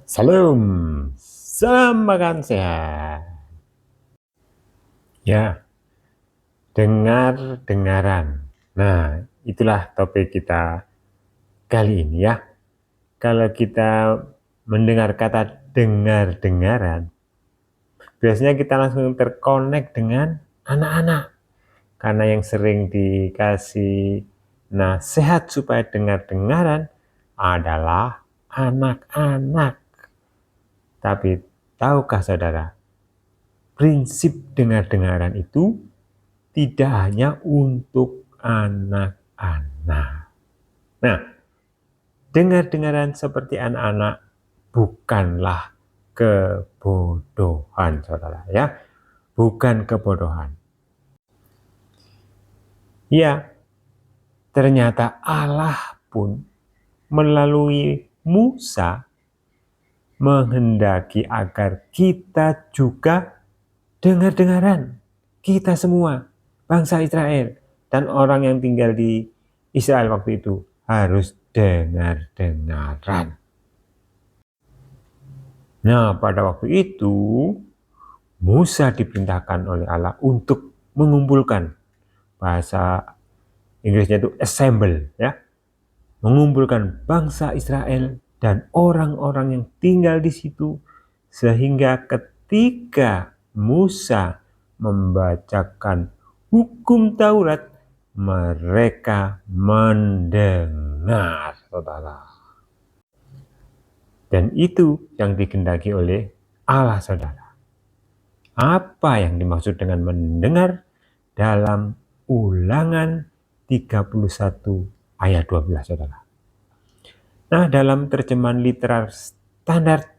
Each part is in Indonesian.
Salam, salam makan sehat. Ya, dengar-dengaran. Nah, itulah topik kita kali ini ya. Kalau kita mendengar kata dengar-dengaran, biasanya kita langsung terkonek dengan anak-anak. Karena yang sering dikasih nasihat supaya dengar-dengaran adalah anak-anak. Tapi tahukah saudara, prinsip dengar-dengaran itu tidak hanya untuk anak-anak. Nah, dengar-dengaran seperti anak-anak bukanlah kebodohan, saudara ya. Bukan kebodohan. Ya, ternyata Allah pun melalui Musa menghendaki agar kita juga dengar-dengaran. Kita semua, bangsa Israel dan orang yang tinggal di Israel waktu itu harus dengar-dengaran. Nah, pada waktu itu Musa diperintahkan oleh Allah untuk mengumpulkan, bahasa Inggrisnya itu assemble ya, mengumpulkan bangsa Israel dan orang-orang yang tinggal di situ, sehingga ketika Musa membacakan hukum Taurat, mereka mendengar, saudara. Dan itu yang dikehendaki oleh Allah, saudara. Apa yang dimaksud dengan mendengar dalam Ulangan 31 ayat 12, saudara? Nah, dalam terjemahan literal standard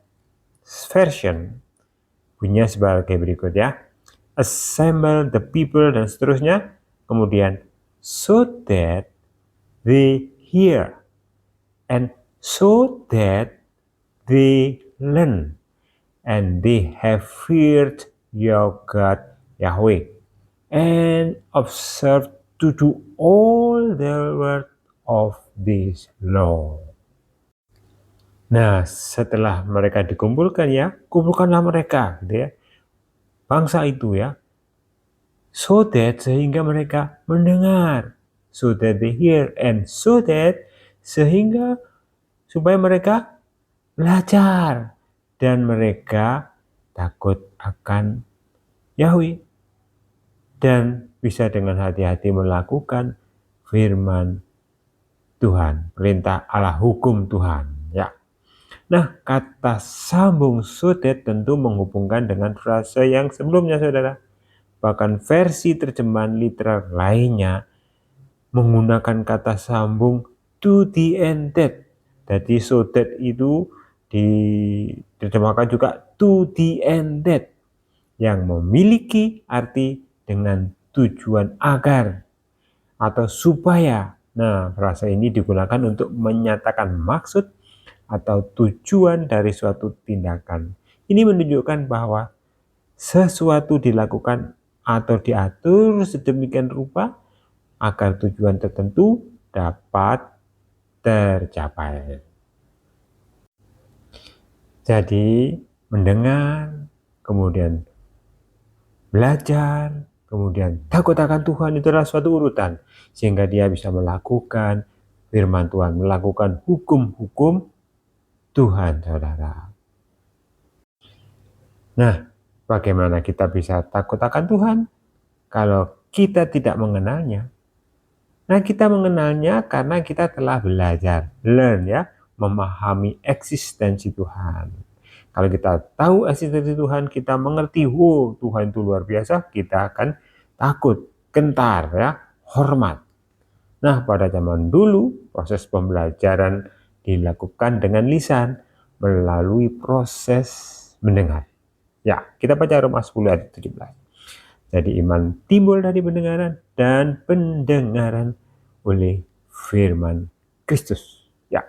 version bunyinya sebagai berikut ya. Assemble the people dan seterusnya. Kemudian so that they hear and so that they learn and they have feared your God Yahweh and observe to do all the word of this law. Nah, setelah mereka dikumpulkan ya, kumpulkanlah mereka, gitu ya, bangsa itu ya, so that sehingga mereka mendengar, so that they hear, and so that sehingga supaya mereka belajar dan mereka takut akan Yahweh dan bisa dengan hati-hati melakukan firman Tuhan, perintah Allah, hukum Tuhan ya. Nah, kata sambung so that tentu menghubungkan dengan frase yang sebelumnya, saudara. Bahkan versi terjemahan literal lainnya menggunakan kata sambung to the end that. Jadi so that itu diterjemahkan juga to the end that, yang memiliki arti dengan tujuan agar atau supaya. Nah, frasa ini digunakan untuk menyatakan maksud atau tujuan dari suatu tindakan. Ini menunjukkan bahwa sesuatu dilakukan atau diatur sedemikian rupa agar tujuan tertentu dapat tercapai. Jadi mendengar, kemudian belajar, kemudian takut akan Tuhan, itu adalah suatu urutan sehingga dia bisa melakukan firman Tuhan, melakukan hukum-hukum Tuhan, saudara. Nah, bagaimana kita bisa takut akan Tuhan kalau kita tidak mengenalnya? Nah, kita mengenalnya karena kita telah belajar, learn ya, memahami eksistensi Tuhan. Kalau kita tahu eksistensi Tuhan, kita mengerti, wow, Tuhan itu luar biasa, kita akan takut, gentar ya, hormat. Nah, pada zaman dulu proses pembelajaran dilakukan dengan lisan melalui proses mendengar. Ya, kita baca Roma 10 ayat 17. Jadi iman timbul dari pendengaran dan pendengaran oleh firman Kristus. Ya,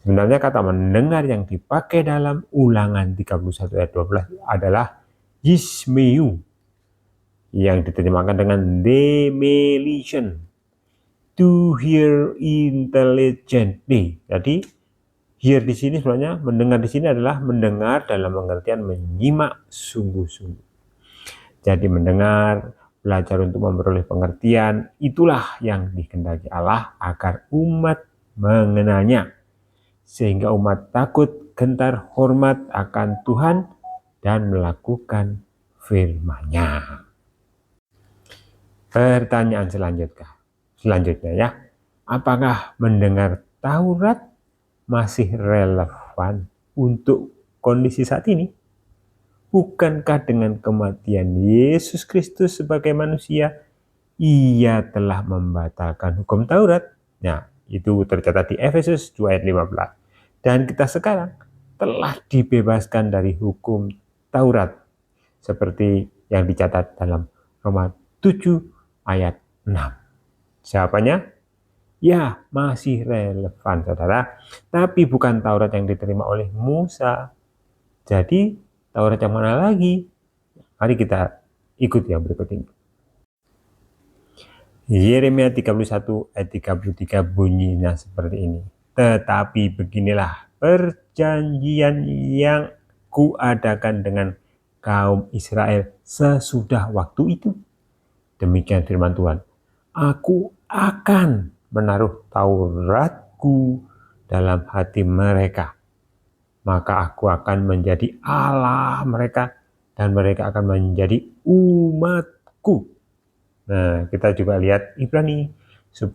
sebenarnya kata mendengar yang dipakai dalam Ulangan 31 ayat 12 adalah yismeu, yang diterjemahkan dengan demolition, to hear intelligently. Jadi Hear di sini sebenarnya mendengar di sini adalah mendengar dalam pengertian menyimak sungguh-sungguh. Jadi mendengar, belajar untuk memperoleh pengertian, itulah yang dikehendaki Allah agar umat mengenalnya. Sehingga umat takut, gentar, hormat akan Tuhan dan melakukan firman-Nya. Pertanyaan selanjutnya ya. Apakah mendengar Taurat masih relevan untuk kondisi saat ini? Bukankah dengan kematian Yesus Kristus sebagai manusia, ia telah membatalkan hukum Taurat? Nah, itu tercatat di Efesus 2 ayat 15. Dan kita sekarang telah dibebaskan dari hukum Taurat, seperti yang dicatat dalam Roma 7 ayat 6. Jawabannya, ya masih relevan saudara, tapi bukan Taurat yang diterima oleh Musa. Jadi Taurat yang mana lagi? Mari kita ikut yang berikut ini. Yeremia 31 ayat 33 bunyinya seperti ini. Tetapi beginilah perjanjian yang kuadakan dengan kaum Israel sesudah waktu itu. Demikian firman Tuhan. Aku akan menaruh Tauratku dalam hati mereka. Maka aku akan menjadi Allah mereka dan mereka akan menjadi umatku. Nah, kita juga lihat Ibrani 10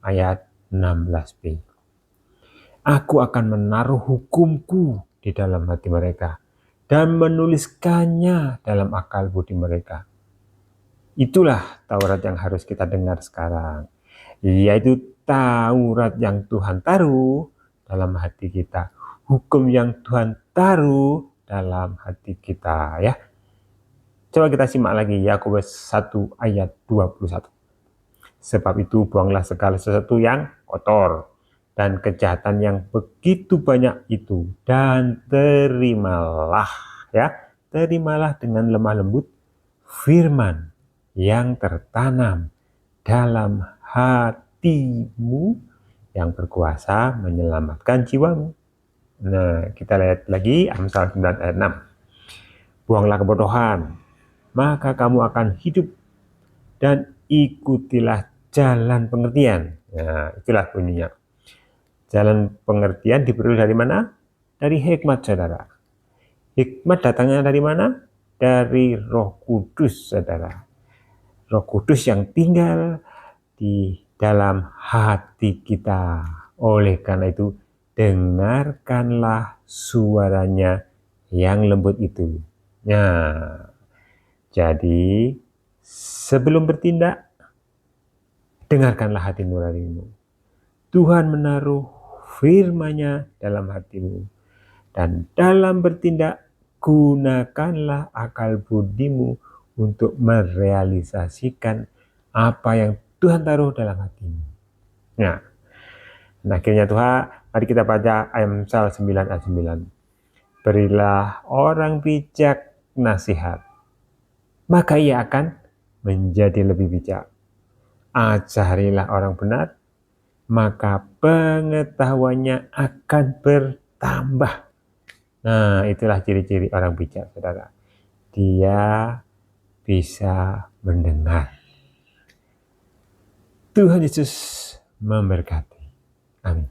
ayat 16b. Aku akan menaruh hukumku di dalam hati mereka dan menuliskannya dalam akal budi mereka. Itulah Taurat yang harus kita dengar sekarang, yaitu Taurat yang Tuhan taruh dalam hati kita, hukum yang Tuhan taruh dalam hati kita ya. Coba kita simak lagi Yakobus 1 ayat 21. Sebab itu buanglah segala sesuatu yang kotor dan kejahatan yang begitu banyak itu, dan terimalah dengan lemah lembut firman yang tertanam dalam hatimu yang berkuasa menyelamatkan jiwamu. Nah, kita lihat lagi Amsal 9 ayat 6. Buanglah kebodohan, maka kamu akan hidup, dan ikutilah jalan pengertian. Nah, itulah bunyinya. Jalan pengertian diperoleh dari mana? Dari hikmat, saudara. Hikmat datangnya dari mana? Dari Roh Kudus, saudara. Roh Kudus yang tinggal di dalam hati kita. Oleh karena itu, dengarkanlah suaranya yang lembut itu. Nah, jadi sebelum bertindak, dengarkanlah hati nuranimu. Tuhan menaruh firman-Nya dalam hatimu. Dan dalam bertindak, gunakanlah akal budimu untuk merealisasikan apa yang Tuhan taruh dalam hatimu. Nah, akhirnya Tuhan, mari kita baca Amsal 9 ayat 9. Berilah orang bijak nasihat, maka ia akan menjadi lebih bijak. Ajarilah orang benar, maka pengetahuannya akan bertambah. Nah, itulah ciri-ciri orang bijak, saudara. Dia bisa mendengar. Tuhan Yesus memberkati. Amin.